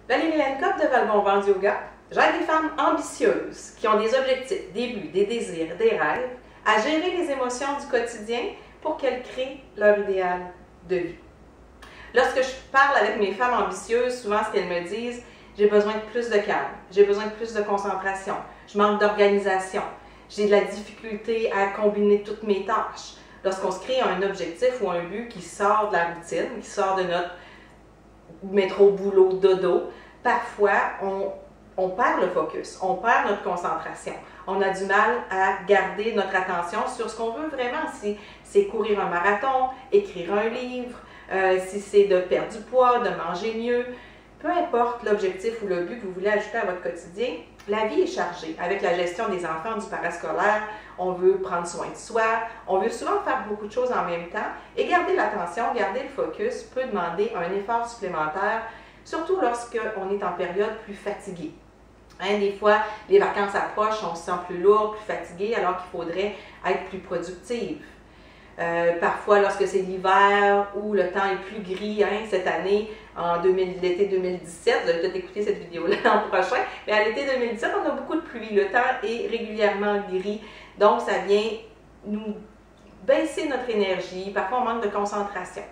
Valérie Lenkov de Valbonvent Yoga. J'aide des femmes ambitieuses qui ont des objectifs, des buts, des désirs, des rêves à gérer les émotions du quotidien pour qu'elles créent leur idéal de vie. Lorsque je parle avec mes femmes ambitieuses, souvent ce qu'elles me disent, j'ai besoin de plus de calme, j'ai besoin de plus de concentration, je manque d'organisation, j'ai de la difficulté à combiner toutes mes tâches. Lorsqu'on se crée un objectif ou un but qui sort de la routine, qui sort de notre métro, boulot, dodo, parfois on perd le focus, on perd notre concentration. On a du mal à garder notre attention sur ce qu'on veut vraiment. Si c'est courir un marathon, écrire un livre, si c'est de perdre du poids, de manger mieux, peu importe l'objectif ou le but que vous voulez ajouter à votre quotidien, la vie est chargée. Avec la gestion des enfants, du parascolaire, on veut prendre soin de soi, on veut souvent faire beaucoup de choses en même temps et garder l'attention, garder le focus peut demander un effort supplémentaire, surtout lorsqu'on est en période plus fatiguée. Des fois, les vacances approchent, on se sent plus lourd, plus fatigué, alors qu'il faudrait être plus productive. Parfois, lorsque c'est l'hiver ou le temps est plus gris, cette année, en l'été 2017, vous allez peut-être écouter cette vidéo-là l'an prochain, mais à l'été 2017, on a beaucoup de pluie. Le temps est régulièrement gris, donc ça vient nous baisser notre énergie. Parfois, on manque de concentration.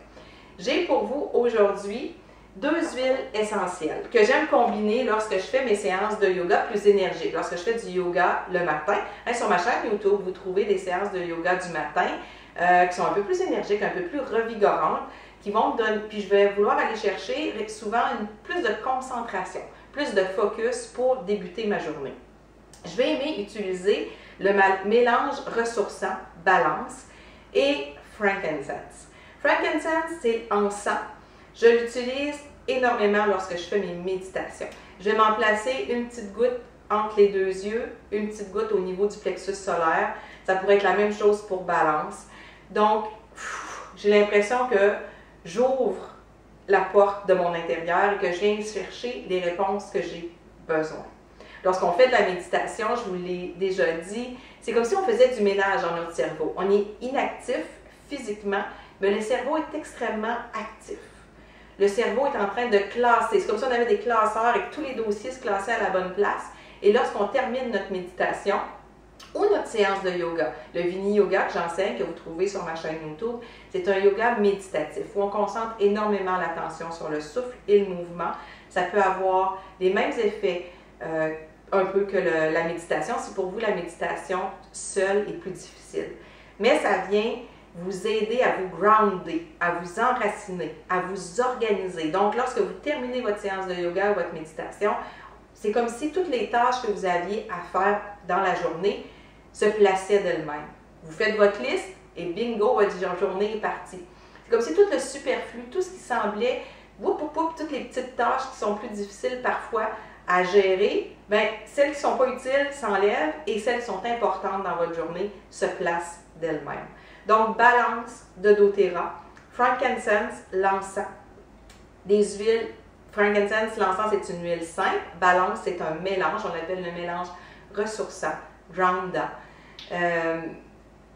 J'ai pour vous aujourd'hui 2 huiles essentielles que j'aime combiner lorsque je fais mes séances de yoga plus énergiques. Lorsque je fais du yoga le matin, sur ma chaîne YouTube, vous trouvez des séances de yoga du matin qui sont un peu plus énergiques, un peu plus revigorantes, qui vont me donner, puis je vais vouloir aller chercher souvent plus de concentration, plus de focus pour débuter ma journée. Je vais aimer utiliser le mélange ressourçant, balance et frankincense. Frankincense, c'est encens. Je l'utilise énormément lorsque je fais mes méditations. Je vais m'en placer une petite goutte entre les 2 yeux, une petite goutte au niveau du plexus solaire. Ça pourrait être la même chose pour balance. Donc, j'ai l'impression que j'ouvre la porte de mon intérieur et que je viens chercher les réponses que j'ai besoin. Lorsqu'on fait de la méditation, je vous l'ai déjà dit, c'est comme si on faisait du ménage dans notre cerveau. On est inactif physiquement, mais le cerveau est extrêmement actif. Le cerveau est en train de classer. C'est comme si on avait des classeurs et que tous les dossiers se classaient à la bonne place. Et lorsqu'on termine notre méditation ou notre séance de yoga, le Vini Yoga que j'enseigne, que vous trouvez sur ma chaîne YouTube, c'est un yoga méditatif où on concentre énormément l'attention sur le souffle et le mouvement. Ça peut avoir les mêmes effets un peu que la méditation. Si pour vous la méditation seule est plus difficile. Mais ça vient vous aider à vous grounder, à vous enraciner, à vous organiser. Donc, lorsque vous terminez votre séance de yoga ou votre méditation, c'est comme si toutes les tâches que vous aviez à faire dans la journée se plaçaient d'elles-mêmes. Vous faites votre liste et bingo, votre journée est partie. C'est comme si tout le superflu, tout ce qui semblait, toutes les petites tâches qui sont plus difficiles parfois à gérer, celles qui ne sont pas utiles s'enlèvent et celles qui sont importantes dans votre journée se placent d'elles-mêmes. Donc, balance de doTERRA, frankincense, l'encens, des huiles. Frankincense, l'encens, c'est une huile simple. Balance, c'est un mélange. On l'appelle le mélange ressourçant, groundant.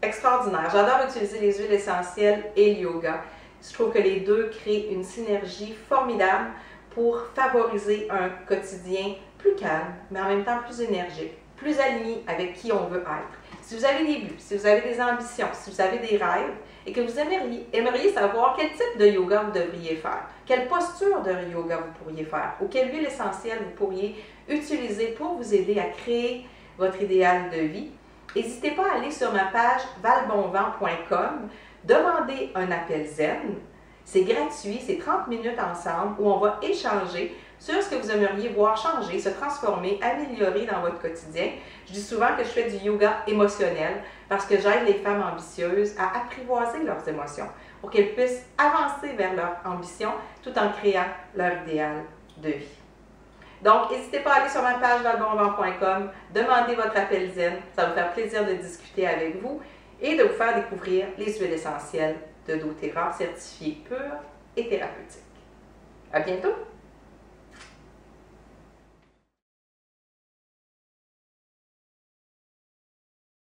Extraordinaire. J'adore utiliser les huiles essentielles et le yoga. Je trouve que les deux créent une synergie formidable pour favoriser un quotidien plus calme, mais en même temps plus énergique, plus aligné avec qui on veut être. Si vous avez des buts, si vous avez des ambitions, si vous avez des rêves et que vous aimeriez savoir quel type de yoga vous devriez faire, quelle posture de yoga vous pourriez faire ou quelle huile essentielle vous pourriez utiliser pour vous aider à créer votre idéal de vie, n'hésitez pas à aller sur ma page valbonvent.com, demander un appel zen. C'est gratuit, c'est 30 minutes ensemble où on va échanger sur ce que vous aimeriez voir changer, se transformer, améliorer dans votre quotidien. Je dis souvent que je fais du yoga émotionnel parce que j'aide les femmes ambitieuses à apprivoiser leurs émotions pour qu'elles puissent avancer vers leur ambition tout en créant leur idéal de vie. Donc, n'hésitez pas à aller sur ma page valbonvent.com, demander votre appel zen, ça va me faire plaisir de discuter avec vous et de vous faire découvrir les huiles essentielles de doTERRA certifiées pures et thérapeutiques. À bientôt!